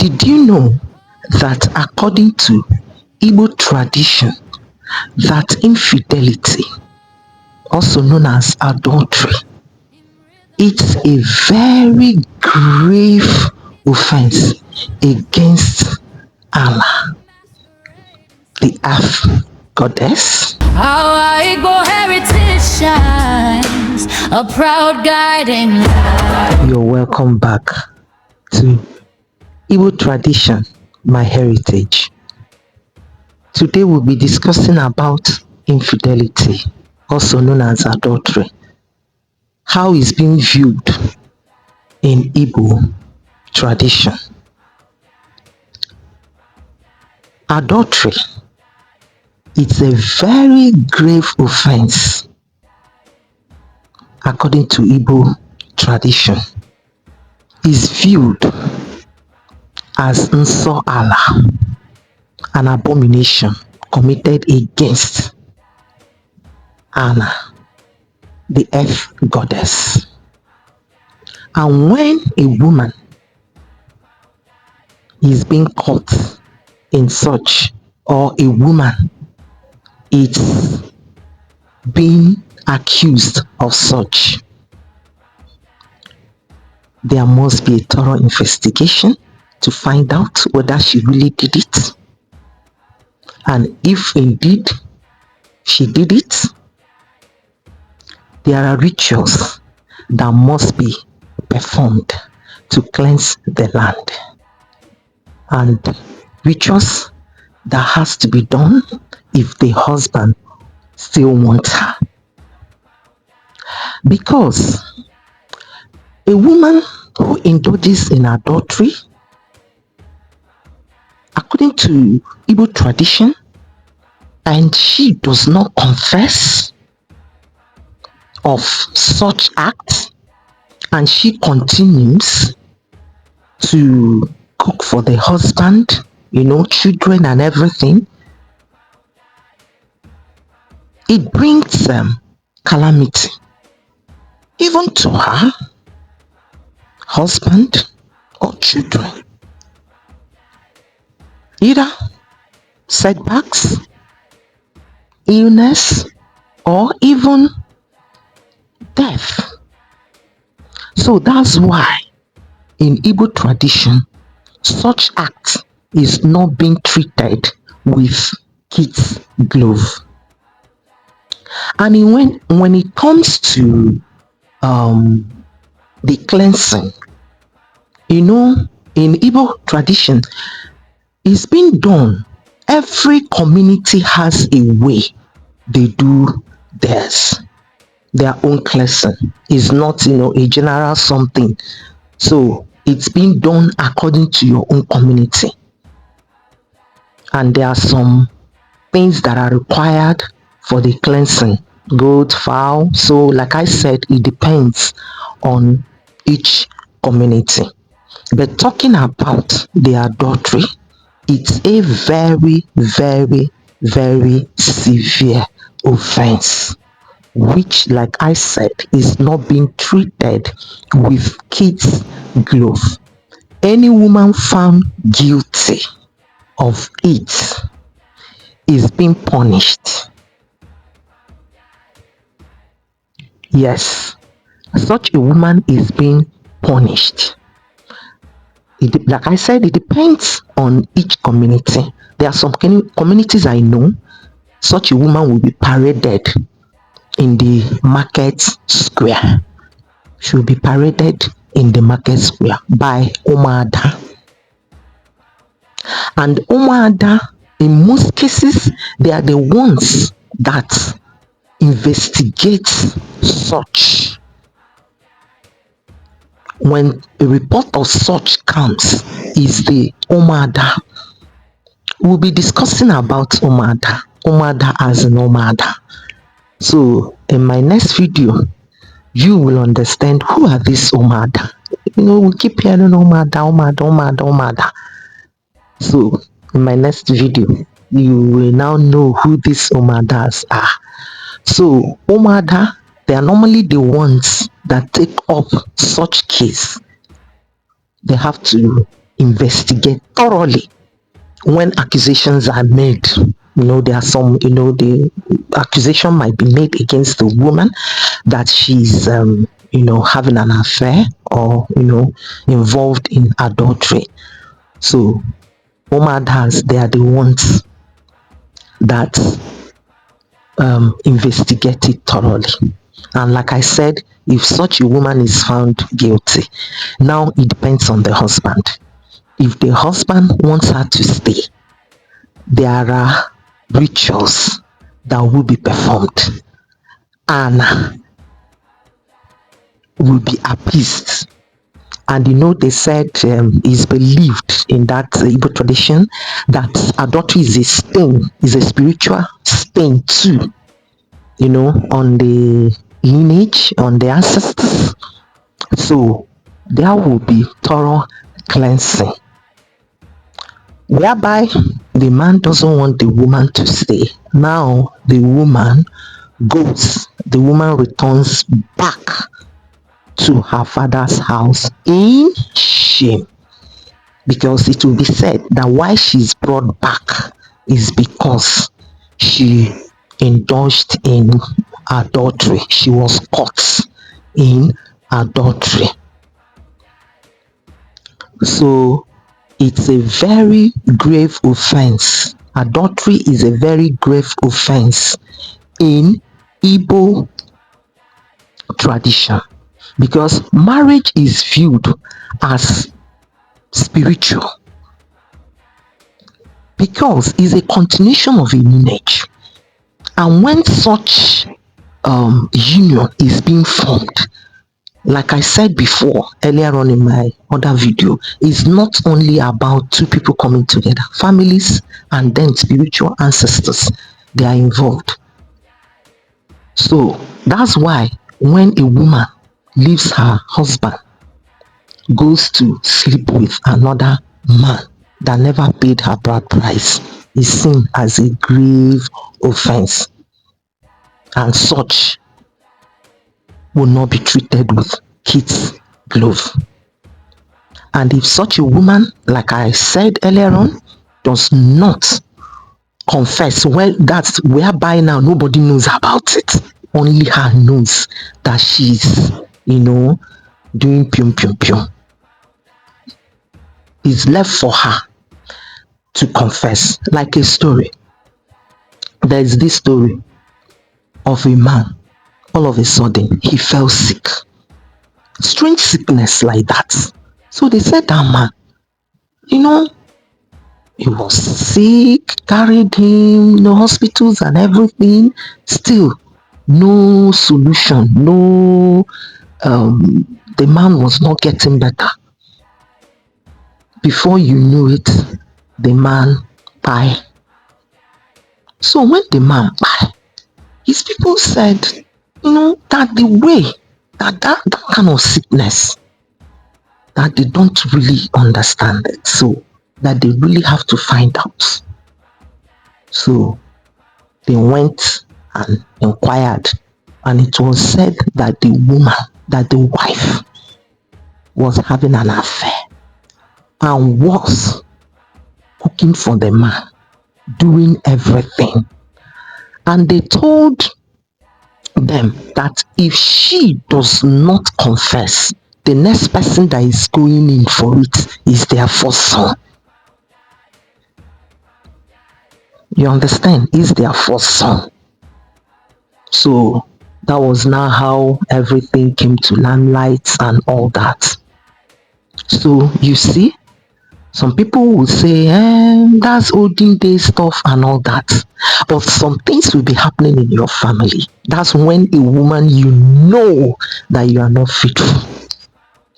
Did you know that according to Igbo tradition, that infidelity, also known as adultery, it's a very grave offense against Allah, the earth goddess? Our Igbo heritage shines, a proud guiding light. You're welcome back to Igbo Tradition, My Heritage. Today we'll be discussing about infidelity, also known as adultery. How it's being viewed in Igbo tradition. Adultery, it's a very grave offense according to Igbo tradition. Is viewed as Nso Allah, an abomination committed against Allah, the earth goddess. And when a woman is being caught in such, or a woman is being accused of such, there must be a thorough investigation to find out whether she really did it. And if indeed she did it, there are rituals that must be performed to cleanse the land. And rituals that has to be done if the husband still wants her. Because a woman who indulges in adultery, according to Igbo tradition, and she does not confess of such acts, and she continues to cook for the husband, children and everything, it brings calamity even to her husband or children. Either setbacks, illness, or even death. So that's why in Igbo tradition, such act is not being treated with kid's glove. And when it comes to the cleansing, in Igbo tradition, it's been done. Every community has a way they do theirs, their own cleansing. It's not a general something. So it's been done according to your own community. And there are some things that are required for the cleansing. Goat, fowl. So like I said, it depends on each community. But talking about the adultery, it's a very, very, very severe offense, which, like I said, is not being treated with kid's glove. Any woman found guilty of it is being punished. Yes, such a woman is being punished. Like I said, it depends on each community. There are some communities I know, such a woman will be paraded in the market square. She will be paraded in the market square by Omada. And Omada, in most cases, they are the ones that investigate such. When a report of such comes, is the Omada. We'll be discussing about Omada. Omada as an Omada. So in my next video, you will understand who are these Omada. We keep hearing Omada. So in my next video, you will now know who these Omadas are. So Omada, they are normally the ones that take up such case. They have to investigate thoroughly when accusations are made. There are some, the accusation might be made against the woman that she's, having an affair or, involved in adultery. So, woman they are the ones that investigate it thoroughly. And like I said, if such a woman is found guilty, now it depends on the husband. If the husband wants her to stay, there are rituals that will be performed and will be appeased. And they said it's believed in that Igbo tradition that adultery is a stain, is a spiritual stain too, on the lineage, on the ancestors. So there will be thorough cleansing, whereby the man doesn't want the woman to stay. Now the woman returns back to her father's house in shame, because it will be said that why she's brought back is because she indulged in adultery. She was caught in adultery. So it's a very grave offense. Adultery is a very grave offense in Igbo tradition, because marriage is viewed as spiritual, because it's a continuation of a lineage. And when such union is being formed, like I said before earlier on in my other video, it's not only about two people coming together. Families and then spiritual ancestors, they are involved. So that's why when a woman leaves her husband, goes to sleep with another man that never paid her bride price, is seen as a grave offense, and such will not be treated with kid's glove. And if such a woman, like I said earlier on, does not confess, well, that's whereby now nobody knows about it. Only her knows that she's, doing pium pium pium. It's left for her to confess. Like a story. There is this story of a man. All of a sudden, he fell sick. Strange sickness like that. So they said that man, he was sick, carried him, hospitals and everything. Still, no solution. No, the man was not getting better. Before you knew it, the man died. So when the man died, his people said, that the way that kind of sickness, that they don't really understand it. So that they really have to find out. So they went and inquired, and it was said that the woman, that the wife, was having an affair and was cooking for the man, doing everything. And they told them that if she does not confess, the next person that is going in for it is their first son. You understand? Is their first son. So that was now how everything came to limelight and all that. So you see, some people will say, that's olden day stuff and all that. But some things will be happening in your family. That's when a woman, that you are not faithful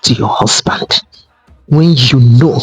to your husband. When you know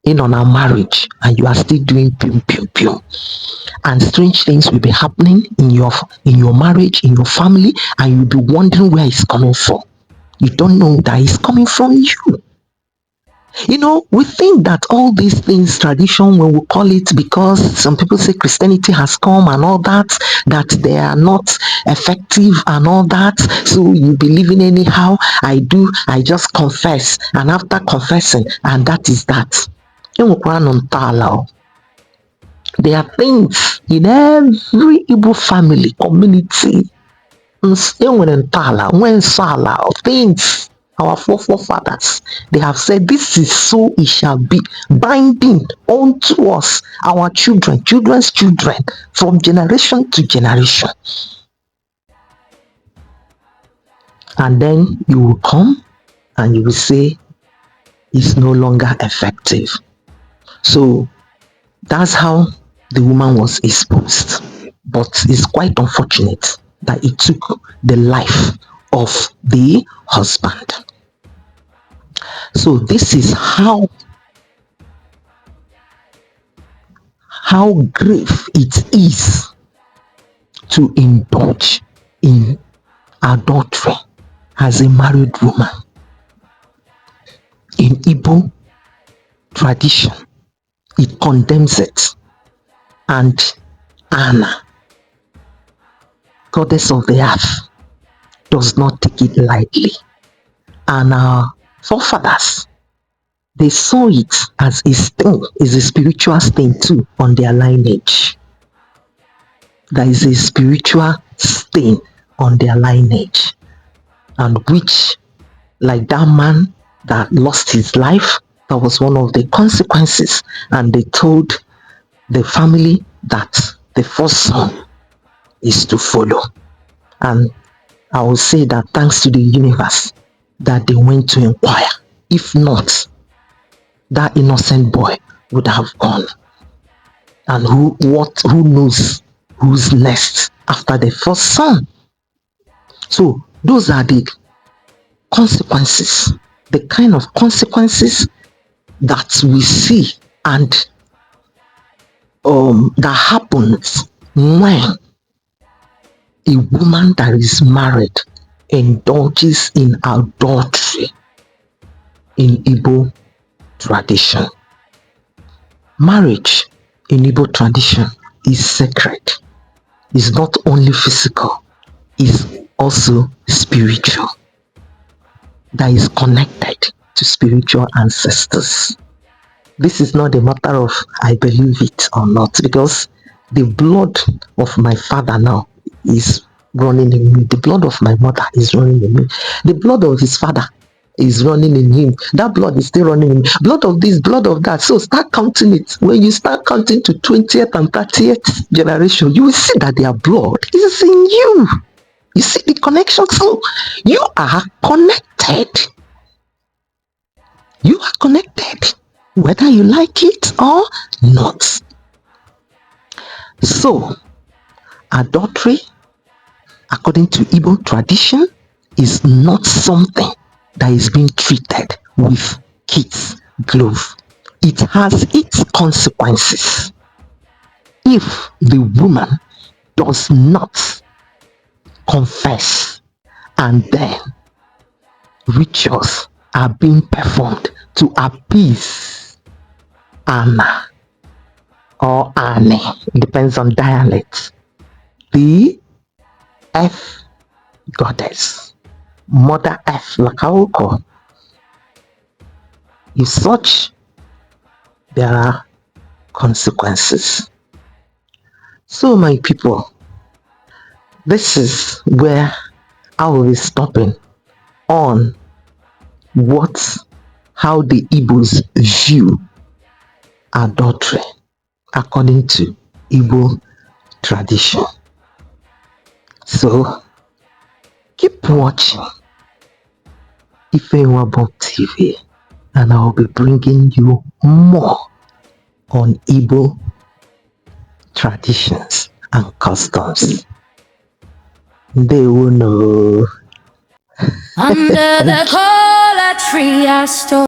in on a marriage and you are still doing pium pium pium, and strange things will be happening in your marriage, in your family, and you'll be wondering where it's coming from. You don't know that it's coming from you. We think that all these things, tradition, when we call it, because some people say Christianity has come and all that, that they are not effective and all that. So you believe in anyhow. I just confess. And after confessing, and that is that. There are things in every Igbo family, community, things our forefathers, they have said, this is so it shall be, binding unto us, our children, children's children, from generation to generation. And then you will come and you will say it's no longer effective. So that's how the woman was exposed. But it's quite unfortunate that it took the life of the husband. So this is how grave it is to indulge in adultery as a married woman. In Igbo tradition, it condemns it. And Anna, goddess of the earth, does not take it lightly. And our forefathers, they saw it as a stain, is a spiritual stain too on their lineage. There is a spiritual stain on their lineage, and which, like that man that lost his life, that was one of the consequences. And they told the family that the first son is to follow. And I will say that thanks to the universe that they went to inquire. If not, that innocent boy would have gone. And who knows who's next after the first son? So those are the consequences, the kind of consequences that we see and that happens when a woman that is married indulges in adultery in Igbo tradition. Marriage in Igbo tradition is sacred. It's not only physical, it's also spiritual. That is connected to spiritual ancestors. This is not a matter of I believe it or not, because the blood of my father now is running in me. The blood of my mother is running in me. The blood of his father is running in him. That blood is still running in me. Blood of this, blood of that. So start counting it. When you start counting to 20th and 30th generation, you will see that their blood is in you. You see the connection? So you are connected. You are connected, whether you like it or not. So, adultery, according to Igbo tradition, is not something that is being treated with kid's glove. It has its consequences. If the woman does not confess, and then rituals are being performed to appease Anna or Annie, it depends on dialect, the F goddess, Mother F Lakaoko. If such, there are consequences. So my people, this is where I will be stopping on how the Igbos view adultery according to Igbo tradition. So keep watching Ifewabo TV, and I will be bringing you more on Igbo traditions and customs. They will know. Under the cola tree I stood.